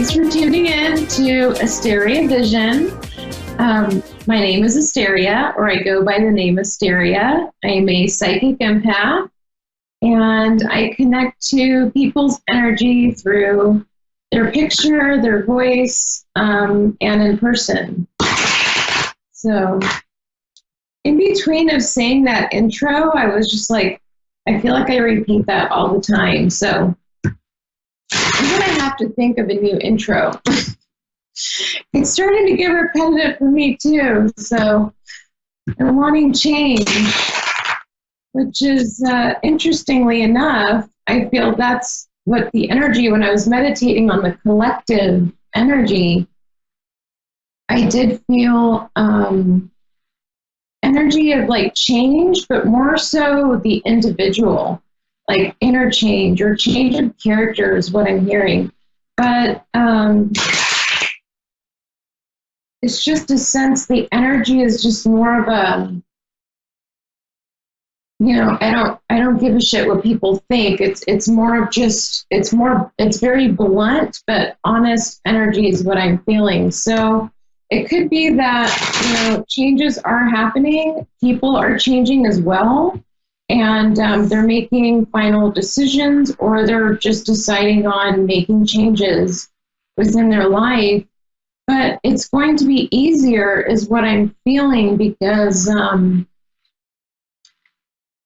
Thanks for tuning in to Asteria Vision. My name is Asteria, or I go by the name Asteria. I am a psychic empath, and I connect to people's energy through their picture, their voice, and in person. So, in between of saying that intro, I was just like, I feel like I repeat that all the time. So, I'm going to have to think of a new intro. It's starting to get repetitive for me too. So I'm wanting change, which is interestingly enough, I feel that's what the energy, when I was meditating on the collective energy, I did feel energy of like change, but more so the individual. Like interchange or change of character is what I'm hearing. But it's just a sense the energy is just more of a, I don't give a shit what people think. It's more of just, it's very blunt, but honest energy is what I'm feeling. So it could be that, changes are happening. People are changing as well. And they're making final decisions, or they're just deciding on making changes within their life. But it's going to be easier is what I'm feeling, because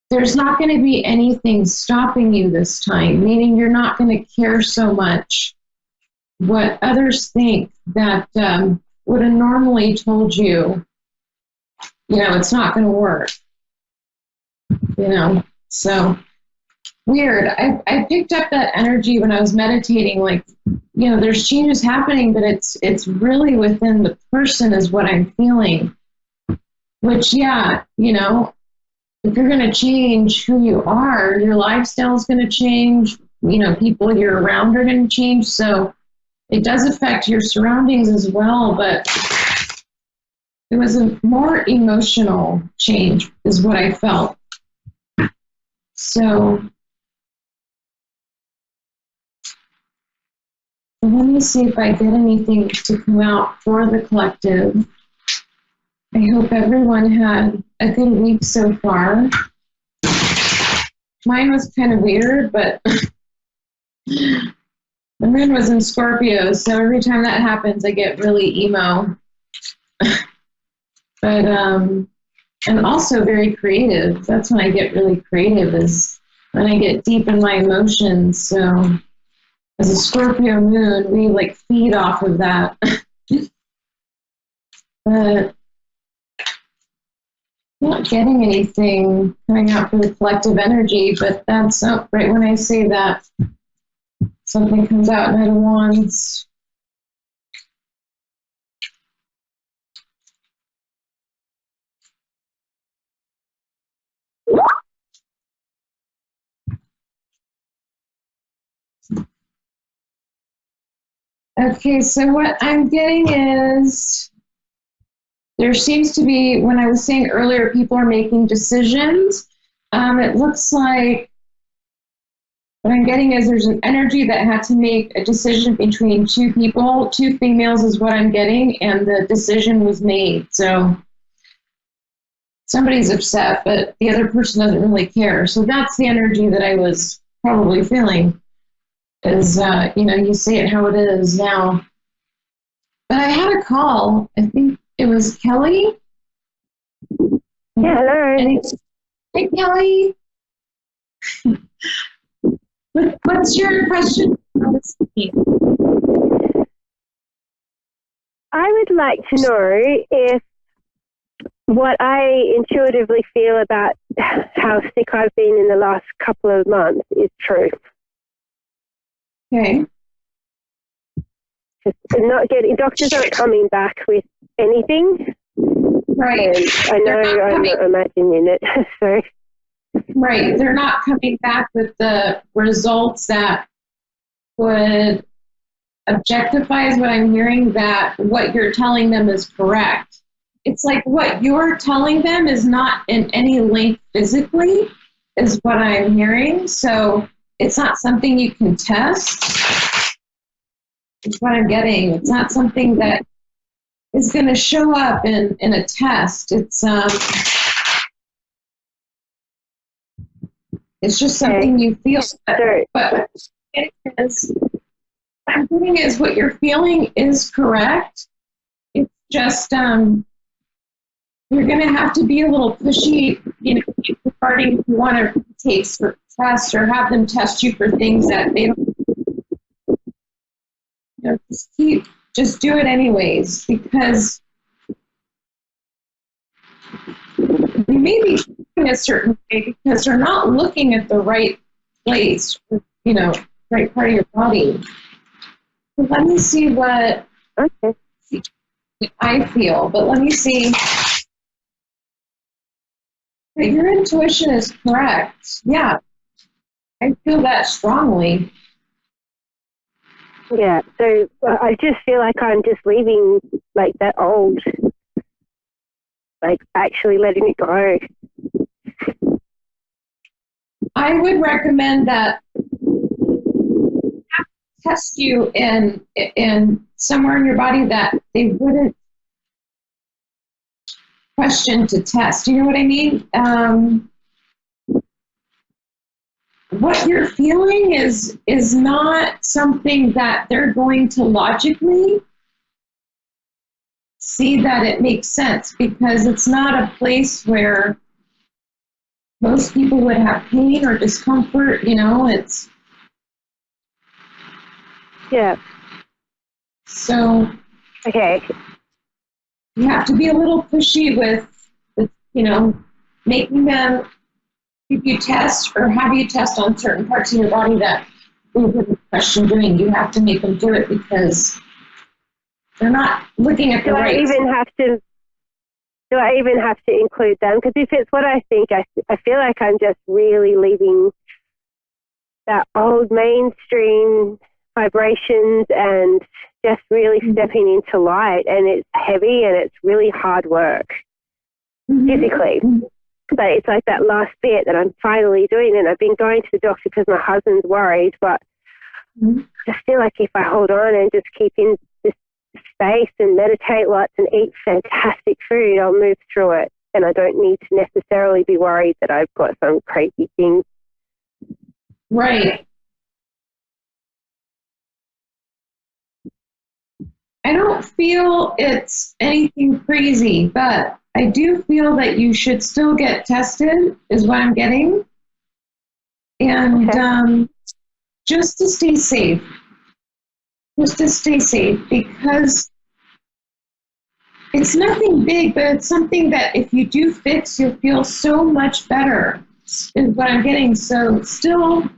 there's not going to be anything stopping you this time, meaning you're not going to care so much what others think that would have normally told you, it's not going to work. So weird. I picked up that energy when I was meditating, like, there's changes happening, but it's really within the person is what I'm feeling, which, if you're going to change who you are, your lifestyle is going to change, people you're around are going to change. So it does affect your surroundings as well, but it was a more emotional change is what I felt. So let me see if I get anything to come out for the collective. I hope everyone had a good week so far. Mine was kind of weird, but the moon was in Scorpio, so every time that happens, I get really emo. But and also very creative. That's when I get really creative, is when I get deep in my emotions. So as a Scorpio moon, we like feed off of that. But not getting anything coming out for the collective energy, but that's right when I say that, something comes out, Knight of Wands. Okay, so what I'm getting is there seems to be, when I was saying earlier, people are making decisions. It looks like what I'm getting is there's an energy that had to make a decision between two people, two females is what I'm getting, and the decision was made. So somebody's upset, but the other person doesn't really care. So that's the energy that I was probably feeling. Is, you say it how it is now. But I had a call. I think it was Kelly. Yeah, hello. Hey, Kelly. What's your question? I would like to know if what I intuitively feel about how sick I've been in the last couple of months is true. Okay. Doctors aren't coming back with anything. Right. And I know I'm imagining it. So. Right. They're not coming back with the results that would objectify, is what I'm hearing, that what you're telling them is correct. It's like what you're telling them is not in any link physically, is what I'm hearing. So it's not something you can test. is what I'm getting. It's not something that is going to show up in a test. It's just something you feel. But it is, what I'm getting is what you're feeling is correct. It's just you're going to have to be a little pushy, regarding if you want to take certain tests or have them test you for things that they don't. Just do it anyways, because they may be thinking a certain way because they're not looking at the right place, right part of your body. So let me see what I feel, but let me see. Your intuition is correct. Yeah, I feel that strongly. Yeah, so I just feel like I'm just leaving like that old, like actually letting it go. I would recommend that test you in somewhere in your body that they wouldn't question to test. You know what I mean? What you're feeling is not something that they're going to logically see that it makes sense, because it's not a place where most people would have pain or discomfort. It's so okay. You have to be a little pushy with making them give you tests or have you test on certain parts of your body that we wouldn't question doing. You have to make them do it because they're not looking at the right. Do I even have to include them? Because if it's what I think, I feel like I'm just really leaving that old mainstream vibrations and just really stepping into light, and it's heavy and it's really hard work physically. But it's like that last bit that I'm finally doing, and I've been going to the doctor because my husband's worried, but I just feel like if I hold on and just keep in this space and meditate lots and eat fantastic food, I'll move through it, and I don't need to necessarily be worried that I've got some crazy thing. Right. I don't feel it's anything crazy, but I do feel that you should still get tested, is what I'm getting. And just to stay safe. Because it's nothing big, but it's something that if you do fix, you'll feel so much better, is what I'm getting. So still,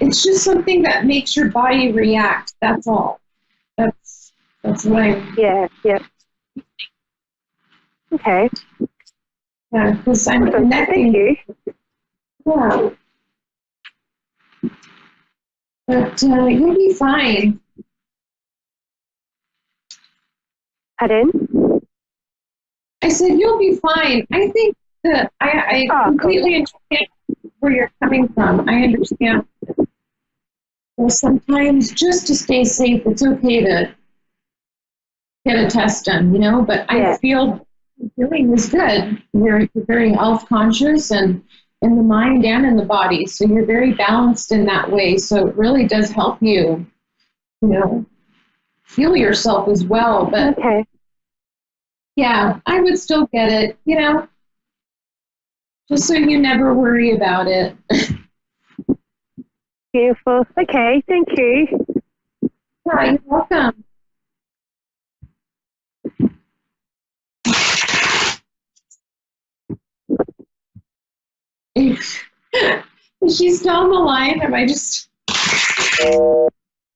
it's just something that makes your body react. That's all. That's what I'm... Yeah. Okay. Yeah, because I'm connecting. Thank you. Yeah. But you'll be fine. Pardon? I said you'll be fine. I think that I completely understand where you're coming from. I understand. Well, sometimes just to stay safe, it's okay to get a test done, but I feel doing is good. You're very health conscious and in the mind and in the body. So you're very balanced in that way. So it really does help you, heal yourself as well. But yeah, I would still get it, just so you never worry about it. Beautiful. Okay, thank you. Yeah, you're welcome. Is she still on the line? Am I just...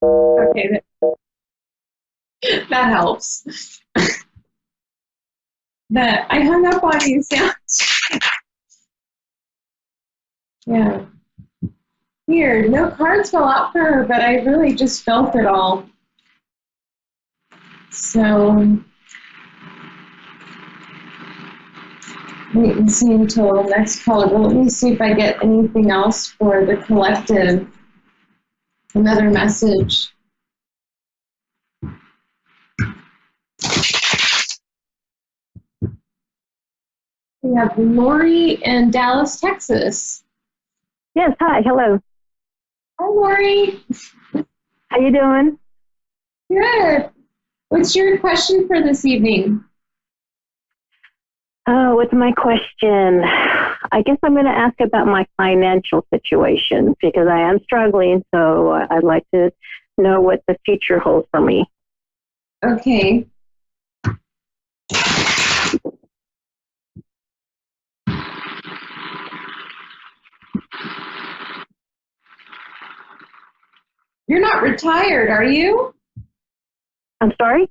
Okay, that helps. That I hung up on you, sounds... Yeah. Weird. No cards fell out for her, but I really just felt it all. So... wait and see until the next caller. But let me see if I get anything else for the collective. another message. We have Lori in Dallas, Texas. Yes, hi, hello. Hi, Lori. How you doing? Good. What's your question for this evening? Oh, what's my question? I guess I'm going to ask about my financial situation because I am struggling. So I'd like to know what the future holds for me. Okay. You're not retired, are you? I'm sorry?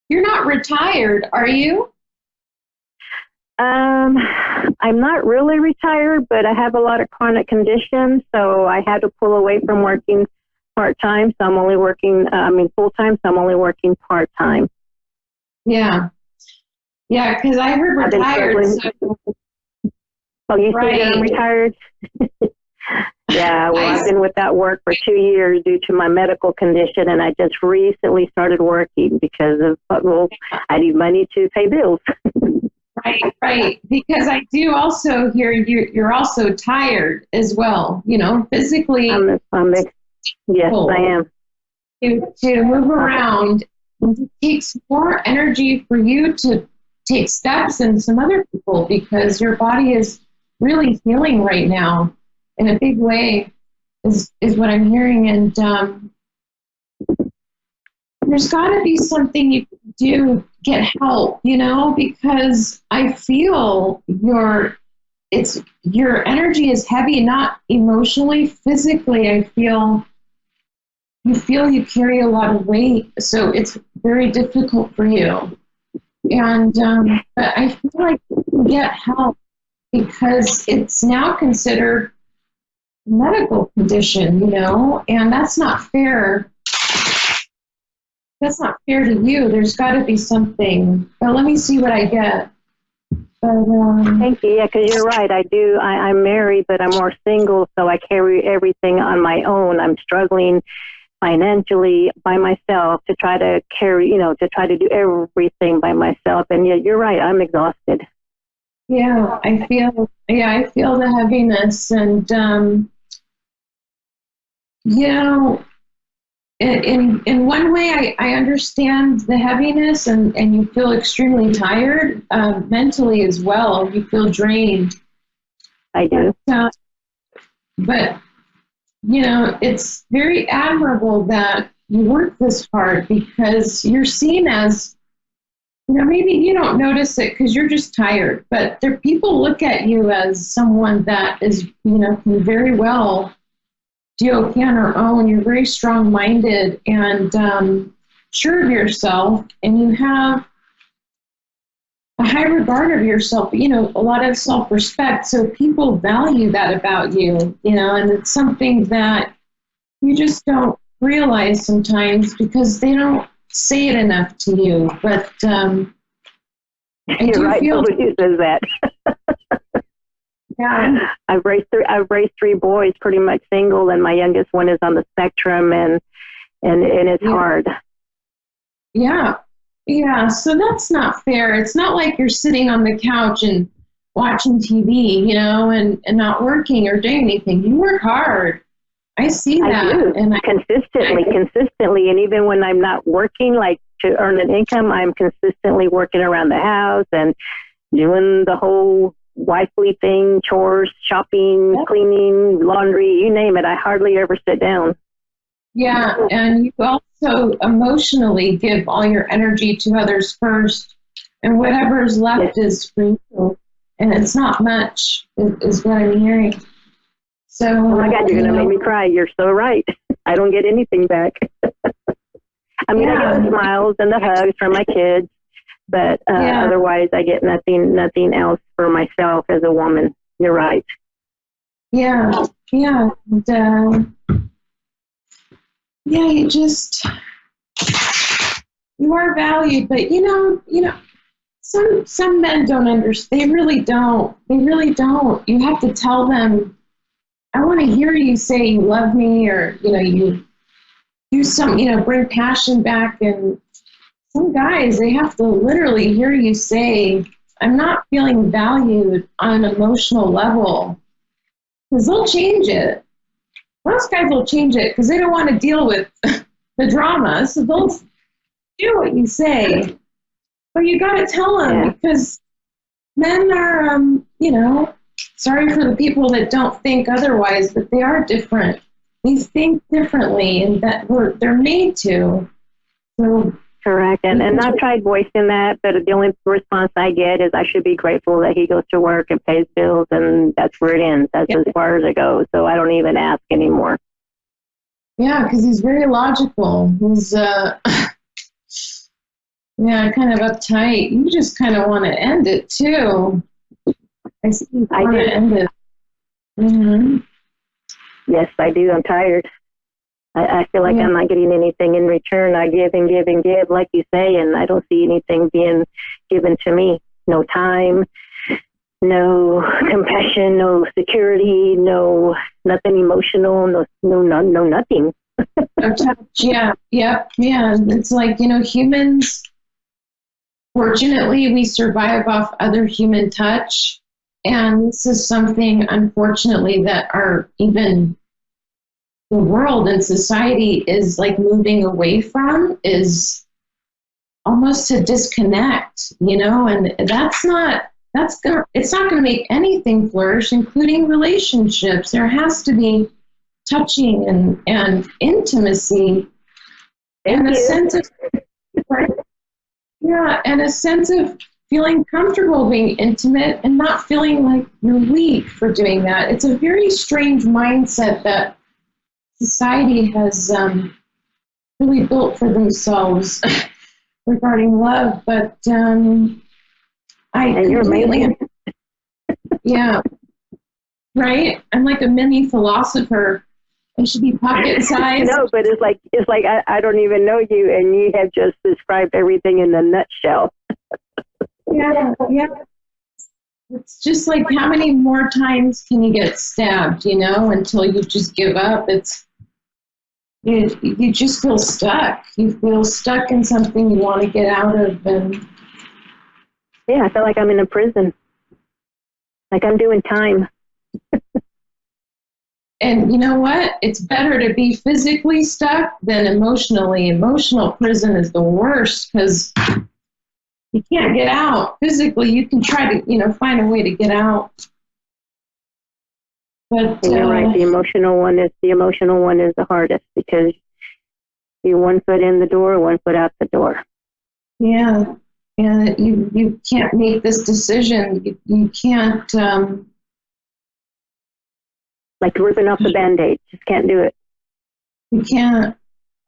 You're not retired, are you? I'm not really retired, but I have a lot of chronic conditions, so I had to pull away from working part-time, so I'm only working, full-time, so I'm only working part-time. Yeah. Yeah, because I heard retired. So, oh, you say that I'm retired? Yeah, well, I've been without work for 2 years due to my medical condition, and I just recently started working because of, well, I need money to pay bills. Right. Because I do also hear you're also tired as well, physically. Yes, I am. To move around, it takes more energy for you to take steps than some other people because your body is really healing right now in a big way is what I'm hearing. And there's got to be something you can do, get help, because I feel your energy is heavy, not emotionally, physically. I feel you carry a lot of weight, so it's very difficult for you. And but I feel like you can get help because it's now considered a medical condition, and that's not fair. That's not fair to you. There's got to be something. But let me see what I get. But, thank you. Yeah, because you're right. I'm married, but I'm more single, so I carry everything on my own. I'm struggling financially by myself to try to do everything by myself. And yeah, you're right. I'm exhausted. Yeah, I feel the heaviness, and in one way, I understand the heaviness, and you feel extremely tired mentally as well. You feel drained. I do. But it's very admirable that you work this hard because you're seen as, maybe you don't notice it because you're just tired, but people look at you as someone that is, can very well do okay on her own. You're very strong-minded and sure of yourself, and you have a high regard of yourself, a lot of self-respect. So people value that about you, and it's something that you just don't realize sometimes because they don't say it enough to you. But you're right. Nobody says that. Yeah, I've raised 3 boys, pretty much single, and my youngest one is on the spectrum, and it's hard. Yeah. So that's not fair. It's not like you're sitting on the couch and watching TV, and not working or doing anything. You work hard. I see that. I do. And consistently, and even when I'm not working, like to earn an income, I'm consistently working around the house and doing the whole wifely thing, chores, shopping, cleaning, laundry, you name it. I hardly ever sit down. Yeah, and you also emotionally give all your energy to others first, and whatever's left is for you, and it's not much, is what I'm hearing. So, oh my God, you're going to make me cry. You're so right. I don't get anything back. I mean, I get the smiles and the hugs from my kids, but otherwise I get nothing else for myself as a woman. You're right. Yeah. And, you are valued, but some men don't understand. They really don't. You have to tell them. I want to hear you say you love me, or, you do some, bring passion back. And some guys, they have to literally hear you say, I'm not feeling valued on an emotional level, because they'll change it. Most guys will change it because they don't want to deal with the drama. So they'll do what you say. But you got to tell them, because men are, sorry for the people that don't think otherwise, but they are different. They think differently, and they're made to. So, correct. And I've tried voicing that, but the only response I get is I should be grateful that he goes to work and pays bills, and that's where it ends. That's as far as it goes. So I don't even ask anymore. Yeah, because he's very logical. He's, kind of uptight. You just kind of want to end it, too. I see you want to end it. Mm-hmm. Yes, I do. I'm tired. I feel like I'm not getting anything in return. I give and give and give, like you say, and I don't see anything being given to me. No time, no compassion, no security, no nothing emotional, no nothing. Yeah. It's like, humans, fortunately, we survive off other human touch. And this is something, unfortunately, that even the world and society is like moving away from, is almost to disconnect, and it's not going to make anything flourish, including relationships. There has to be touching and intimacy, and a sense of and a sense of feeling comfortable being intimate and not feeling like you're weak for doing that. It's a very strange mindset that society has really built for themselves regarding love, but I completely, yeah, right? I'm like a mini philosopher. I should be pocket-sized. No, but it's like I don't even know you, and you have just described everything in a nutshell. Yeah. It's just like, how many more times can you get stabbed, until you just give up? You just feel stuck. You feel stuck in something you want to get out of. And I feel like I'm in a prison. Like I'm doing time. And you know what? It's better to be physically stuck than emotionally. Emotional prison is the worst, because you can't get out. Physically, you can try to, find a way to get out. But you're right. The emotional one is the hardest, because you're 1 foot in the door, 1 foot out the door. Yeah, and you can't make this decision. You can't. Like ripping off the Band-Aid, just can't do it. You can't.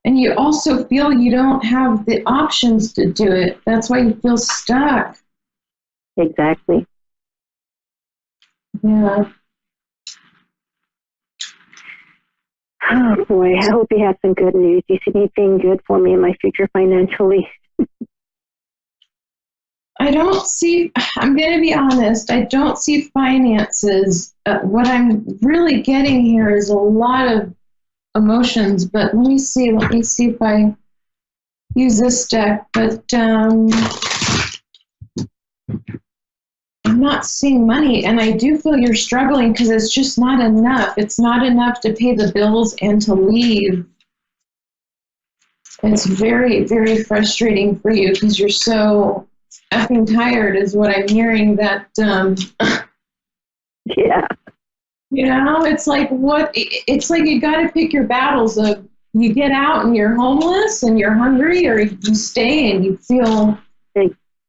And you also feel you don't have the options to do it. That's why you feel stuck. Exactly. Yeah. Oh boy, I hope you have some good news. Do you see anything good for me in my future financially? I don't see, I'm going to be honest, I don't see finances. What I'm really getting here is a lot of emotions, but let me see if I use this deck. But I'm not seeing money, and I do feel you're struggling because it's just not enough. It's not enough to pay the bills and to leave. It's very, very frustrating for you because you're so effing tired, is what I'm hearing. That yeah. It's like it's like you got to pick your battles of, you get out and you're homeless and you're hungry, or you stay and you feel.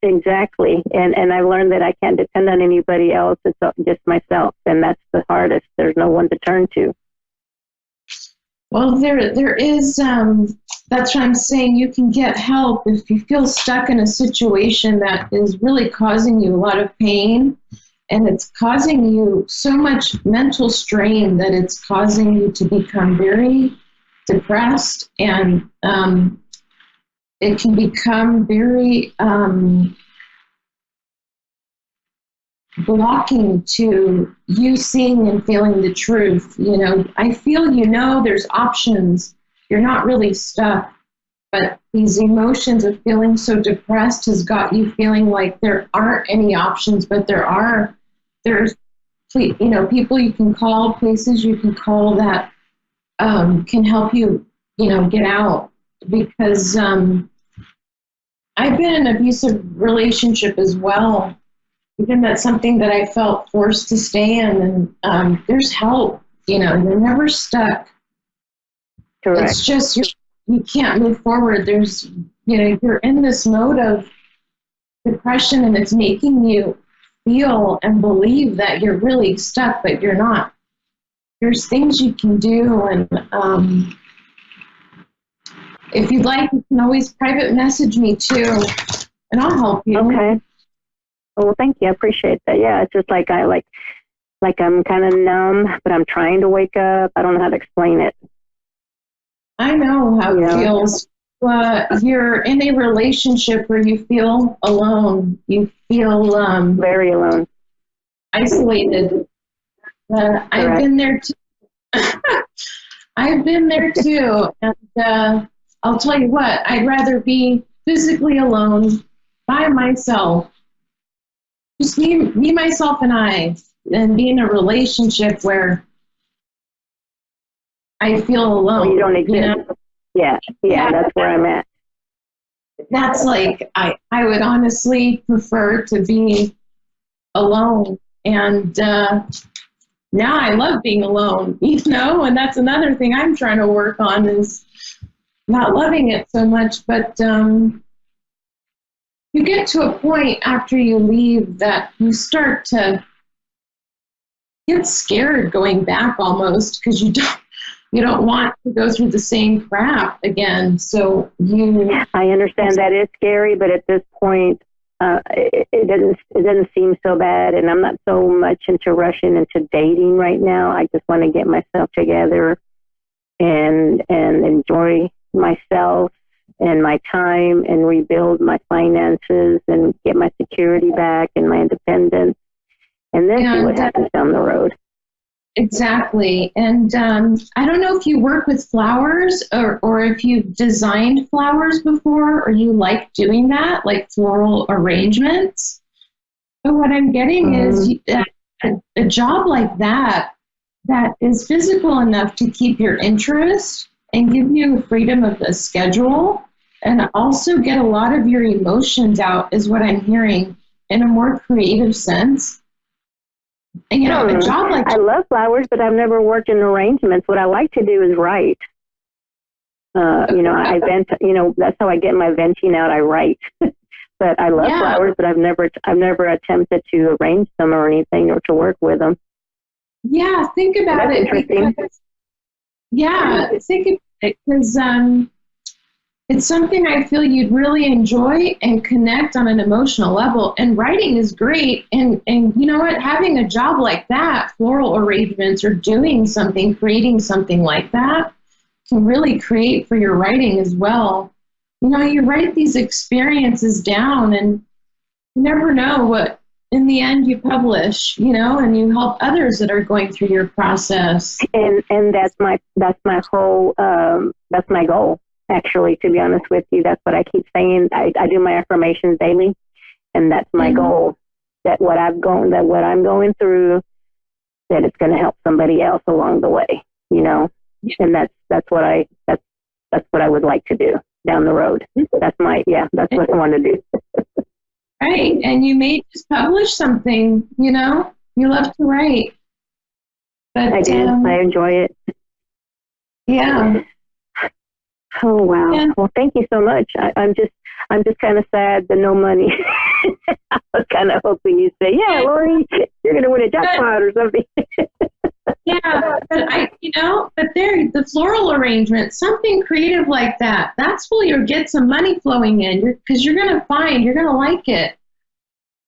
Exactly. And I've learned that I can't depend on anybody else. It's just myself, and that's the hardest. There's no one to turn to. Well, there is, that's what I'm saying. You can get help if you feel stuck in a situation that is really causing you a lot of pain, and it's causing you so much mental strain that it's causing you to become very depressed, and it can become very blocking to you seeing and feeling the truth. I feel there's options. You're not really stuck, but these emotions of feeling so depressed has got you feeling like there aren't any options, but there's people you can call, places you can call that can help you, get out. Because I've been in an abusive relationship as well. Even that's something that I felt forced to stay in, and there's help. You're never stuck. Correct. It's just you can't move forward. There's, you're in this mode of depression, and it's making you feel and believe that you're really stuck, but you're not. There's things you can do, and if you'd like, you can always private message me too, and I'll help you. Okay. Well, thank you. I appreciate that. Yeah, it's just like I'm kind of numb, but I'm trying to wake up. I don't know how to explain it. I know how it feels. You're in a relationship where you feel alone. You feel very alone, isolated. I've been there too. I've been there too, and I'll tell you what. I'd rather be physically alone by myself, just me, myself, and I, than be in a relationship where I feel alone. Well, you don't exist. Yeah, that's where I'm at. That's like, I would honestly prefer to be alone. And now I love being alone, and that's another thing I'm trying to work on, is not loving it so much. But you get to a point after you leave that you start to get scared going back almost, because you don't want to go through the same crap again. So I understand that is scary, but at this point, it doesn't seem so bad, and I'm not so much into rushing into dating right now. I just want to get myself together and enjoy myself and my time and rebuild my finances and get my security back and my independence, and then see what happens down the road. Exactly. And I don't know if you work with flowers or if you've designed flowers before, or you like doing that, like floral arrangements. But what I'm getting is a job like that is physical enough to keep your interest and give you freedom of the schedule, and also get a lot of your emotions out, is what I'm hearing, in a more creative sense. And, a job like... I love flowers, but I've never worked in arrangements. What I like to do is write. I vent, that's how I get my venting out. I write. But I love flowers, but I've never attempted to arrange them or anything, or to work with them. Yeah, think about it. Interesting. Think about it, because it's something I feel you'd really enjoy and connect on an emotional level. And writing is great. And you know what? Having a job like that, floral arrangements, or doing something, creating something like that, can really create for your writing as well. You write these experiences down, and you never know what, in the end, you publish, and you help others that are going through your process. And that's my whole, that's my goal. Actually, to be honest with you, that's what I keep saying. I do my affirmations daily, and that's my goal. That what I'm going through, that it's going to help somebody else along the way. And that's what I would like to do down the road. That's what I want to do. Right, and you may just publish something. You love to write. But I do. I enjoy it. Yeah. Oh wow! Yeah. Well, thank you so much. I'm just kind of sad that no money. I was kind of hoping you'd say, "Yeah, Lori, you're going to win a jackpot or something." Yeah, but the floral arrangement, something creative like that. That's where you'll get some money flowing in, because you're going to like it. You're going to like it.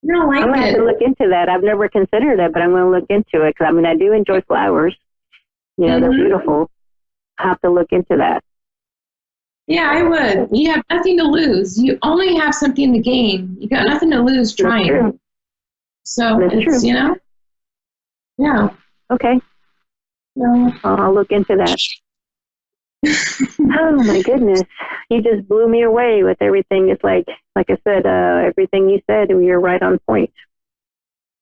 I'm going to have to look into that. I've never considered it, but I'm going to look into it, because I do enjoy flowers. They're beautiful. I have to look into that. Yeah, I would. You have nothing to lose. You only have something to gain. You got nothing to lose trying. So That's it's, true. Yeah. Okay. No. I'll look into that. Oh my goodness. You just blew me away with everything. It's like I said, everything you said, you're right on point.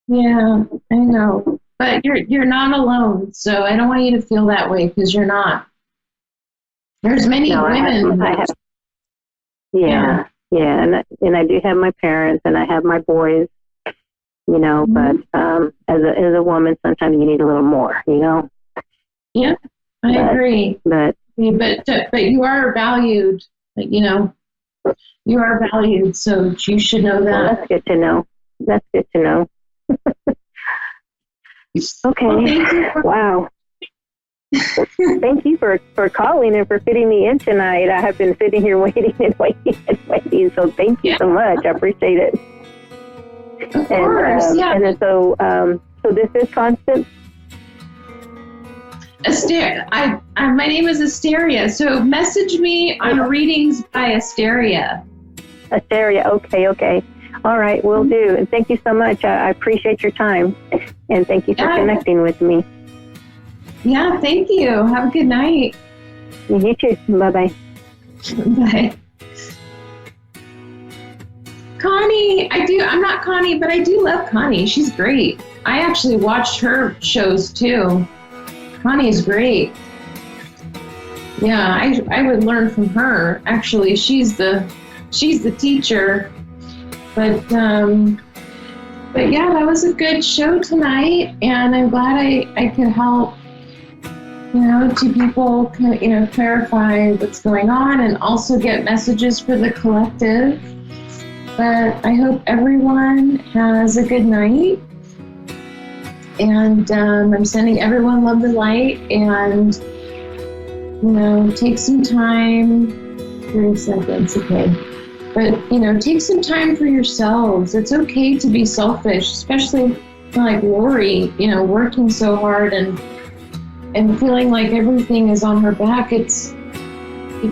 Yeah, I know. But you're not alone. So I don't want you to feel that way, because you're not. There's many women. I have. Yeah. And I do have my parents and I have my boys, Mm-hmm. but as a woman, sometimes you need a little more, Yeah, I agree. But you are valued. You are valued, so you should know that. Well, that's good to know. Okay. Well, thank you Wow. Thank you for calling and for fitting me in tonight. I have been sitting here waiting and waiting and waiting. So thank you so much. I appreciate it. Of course, yeah. And then so this is Constance. Asteria. My name is Asteria. So message me on readings by Asteria. Asteria. Okay. All right, will do. And thank you so much. I appreciate your time, and thank you for connecting with me. Yeah, thank you. Have a good night. You too. Bye-bye. Bye. Connie, I'm not Connie, but I do love Connie. She's great. I actually watched her shows too. Connie is great. Yeah, I would learn from her. Actually, she's the teacher. But yeah, that was a good show tonight, and I'm glad I could help, to people, clarify what's going on and also get messages for the collective. But I hope everyone has a good night, and I'm sending everyone love and light, and take some time. 30 seconds, okay. But, take some time for yourselves. It's okay to be selfish, especially like Lori, working so hard and feeling like everything is on her back. If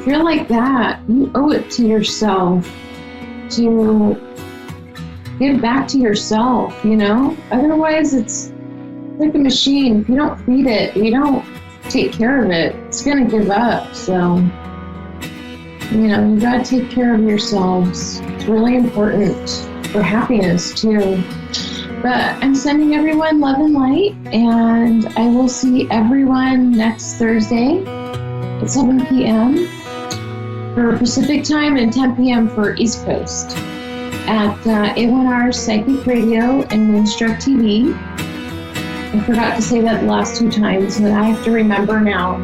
you're like that, you owe it to yourself to give back to yourself, Otherwise, it's like a machine. If you don't feed it, you don't take care of it, it's going to give up. So, you got to take care of yourselves. It's really important for happiness, too. But I'm sending everyone love and light, and I will see everyone next Thursday at 7 p.m. for Pacific Time and 10 p.m. for East Coast at A1R Psychic Radio and Moonstruck TV. I forgot to say that the last 2 times, but I have to remember now.